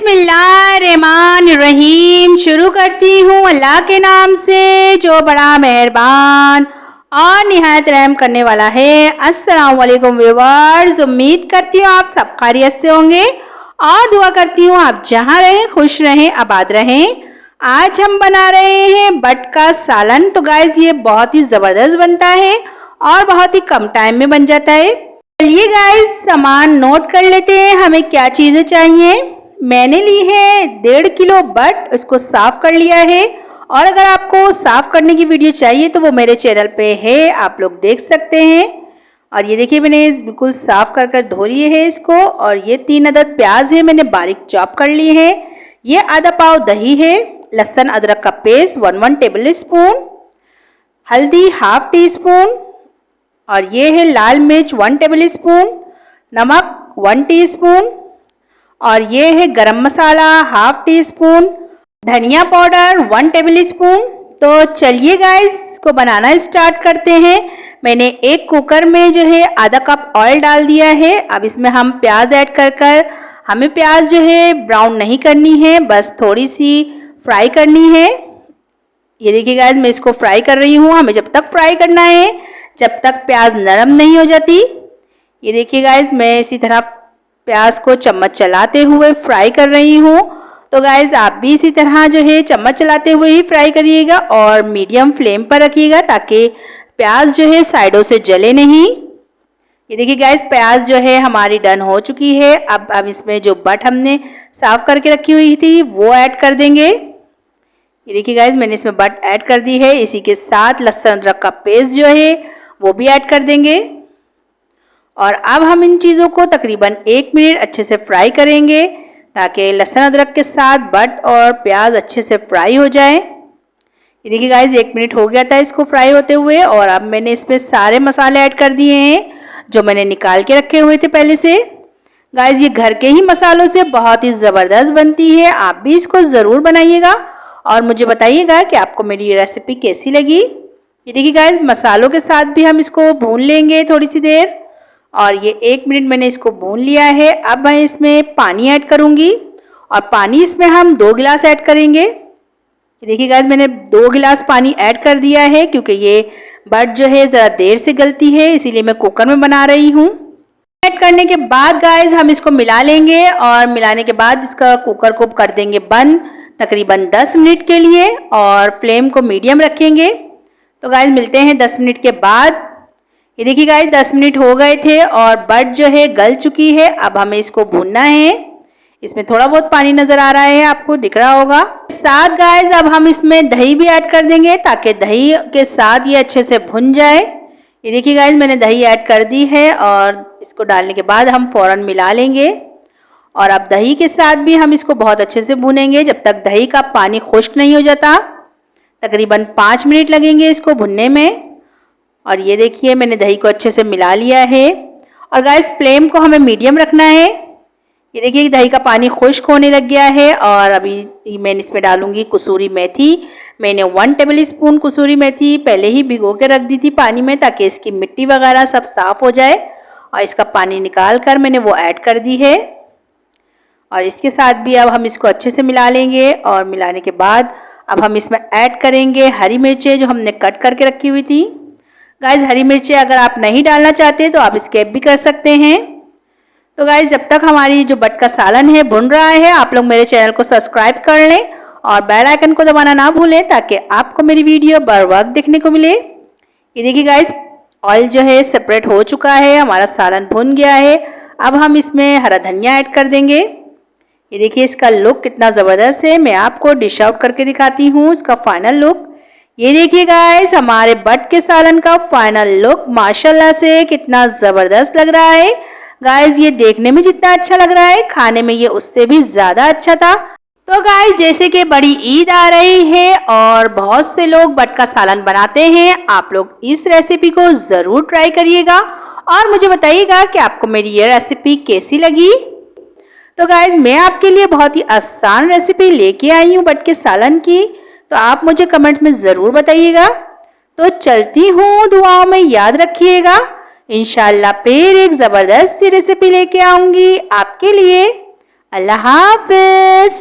बिस्मिल्लाहिर्रहमानिर्रहीम। शुरू करती हूँ अल्लाह के नाम से जो बड़ा मेहरबान और निहायत रहम करने वाला है। अस्सलाम वालेकुम व्यूअर्स, उम्मीद करती हूँ आप सब खैरियत से होंगे और दुआ करती हूँ आप जहाँ रहें खुश रहें आबाद रहें। आज हम बना रहे हैं बट का सालन। तो गाइज ये बहुत ही ज़बरदस्त बनता है और बहुत ही कम टाइम में बन जाता है। चलिए गाइज सामान नोट कर लेते हैं, हमें क्या चीज़ें चाहिए। मैंने ली है 1.5 किलो बट, इसको साफ कर लिया है। और अगर आपको साफ करने की वीडियो चाहिए तो वो मेरे चैनल पे है, आप लोग देख सकते हैं। और ये देखिए मैंने बिल्कुल साफ कर कर धो लिए है इसको। और ये 3 अदद प्याज है, मैंने बारीक चॉप कर लिए हैं। ये आधा पाव दही है, लहसुन अदरक का पेस्ट 1 टेबल स्पून, हल्दी 1/2 टीस्पून, और ये है लाल मिर्च 1 टेबल स्पून, नमक 1 टीस्पून, और ये है गरम मसाला 1/2 टीस्पून, धनिया पाउडर 1 टेबल स्पून। तो चलिए गाइस इसको बनाना स्टार्ट करते हैं। मैंने एक कुकर में जो है आधा कप ऑयल डाल दिया है। अब इसमें हम प्याज ऐड कर हमें प्याज जो है ब्राउन नहीं करनी है, बस थोड़ी सी फ्राई करनी है। ये देखिए गाइस मैं इसको फ्राई कर रही हूँ। हमें जब तक फ्राई करना है जब तक प्याज नरम नहीं हो जाती। ये देखिए गाइस मैं इसी तरह प्याज को चम्मच चलाते हुए फ्राई कर रही हूँ। तो गाइस आप भी इसी तरह जो है चम्मच चलाते हुए ही फ्राई करिएगा और मीडियम फ्लेम पर रखिएगा ताकि प्याज जो है साइडों से जले नहीं। ये देखिए गाइस प्याज जो है हमारी डन हो चुकी है। अब इसमें जो बट हमने साफ करके रखी हुई थी वो ऐड कर देंगे। ये देखिए गाइस मैंने इसमें बट ऐड कर दी है। इसी के साथ लहसुन अदरक का पेस्ट जो है वो भी ऐड कर देंगे। और अब हम इन चीज़ों को तकरीबन 1 मिनट अच्छे से फ्राई करेंगे ताकि लहसुन अदरक के साथ बट और प्याज अच्छे से फ्राई हो जाए। ये देखिए गाइस 1 मिनट हो गया था इसको फ्राई होते हुए। और अब मैंने इसमें सारे मसाले ऐड कर दिए हैं जो मैंने निकाल के रखे हुए थे पहले से। गाइस ये घर के ही मसालों से बहुत ही ज़बरदस्त बनती है, आप भी इसको ज़रूर बनाइएगा और मुझे बताइएगा कि आपको मेरी ये रेसिपी कैसी लगी। ये देखिए गाइस मसालों के साथ भी हम इसको भून लेंगे थोड़ी सी देर। और ये 1 मिनट मैंने इसको भून लिया है। अब मैं इसमें पानी ऐड करूँगी और पानी इसमें हम 2 गिलास ऐड करेंगे। ये देखिए गाइस मैंने 2 गिलास पानी ऐड कर दिया है क्योंकि ये बट जो है ज़रा देर से गलती है, इसीलिए मैं कुकर में बना रही हूँ। ऐड करने के बाद गाइस हम इसको मिला लेंगे और मिलाने के बाद इसका कुकर को कर देंगे बंद तकरीबन 10 मिनट के लिए और फ्लेम को मीडियम रखेंगे। तो गाइस मिलते हैं 10 मिनट के बाद। ये देखिए गाइस 10 मिनट हो गए थे और बट जो है गल चुकी है। अब हमें इसको भूनना है। इसमें थोड़ा बहुत पानी नज़र आ रहा है, आपको दिख रहा होगा। साथ गाइस अब हम इसमें दही भी ऐड कर देंगे ताकि दही के साथ ये अच्छे से भुन जाए। ये देखिए गाइस मैंने दही ऐड कर दी है और इसको डालने के बाद हम फ़ौरन मिला लेंगे। और अब दही के साथ भी हम इसको बहुत अच्छे से भूनेंगे जब तक दही का पानी खुश्क नहीं हो जाता। तकरीबन 5 मिनट लगेंगे इसको भुनने में। और ये देखिए मैंने दही को अच्छे से मिला लिया है और गाइस फ्लेम को हमें मीडियम रखना है। ये देखिए दही का पानी खुश्क होने लग गया है और अभी मैं इसमें डालूंगी कसूरी मेथी। मैंने 1 टेबल स्पून कसूरी मेथी पहले ही भिगो के रख दी थी पानी में ताकि इसकी मिट्टी वगैरह सब साफ़ हो जाए। और इसका पानी निकाल कर मैंने वो ऐड कर दी है। और इसके साथ भी अब हम इसको अच्छे से मिला लेंगे। और मिलाने के बाद अब हम इसमें ऐड करेंगे हरी मिर्चें जो हमने कट करके रखी हुई थी। गाइस हरी मिर्चें अगर आप नहीं डालना चाहते तो आप स्किप भी कर सकते हैं। तो गाइस जब तक हमारी जो बट का सालन है भुन रहा है आप लोग मेरे चैनल को सब्सक्राइब कर लें और बेल आइकन को दबाना ना भूलें ताकि आपको मेरी वीडियो बर वक्त देखने को मिले। ये देखिए गाइस ऑयल जो है सेपरेट हो चुका है, हमारा सालन भुन गया है। अब हम इसमें हरा धनिया ऐड कर देंगे। ये देखिए इसका लुक कितना ज़बरदस्त है, मैं आपको डिश आउट करके दिखाती हूँ इसका फाइनल लुक। ये देखिए गाइस हमारे बट के सालन का फाइनल लुक माशाल्लाह से कितना ज़बरदस्त लग रहा है। गाइस ये देखने में जितना अच्छा लग रहा है खाने में ये उससे भी ज़्यादा अच्छा था। तो गाइस जैसे कि बड़ी ईद आ रही है और बहुत से लोग बट का सालन बनाते हैं, आप लोग इस रेसिपी को ज़रूर ट्राई करिएगा और मुझे बताइएगा कि आपको मेरी ये रेसिपी कैसी लगी। तो गाइस मैं आपके लिए बहुत ही आसान रेसिपी लेके आई हूँ बट के सालन की, तो आप मुझे कमेंट में ज़रूर बताइएगा। तो चलती हूँ, दुआओं में याद रखिएगा। इंशाल्लाह फिर एक ज़बरदस्त सी रेसिपी लेके आऊँगी आपके लिए। अल्लाह हाफिज।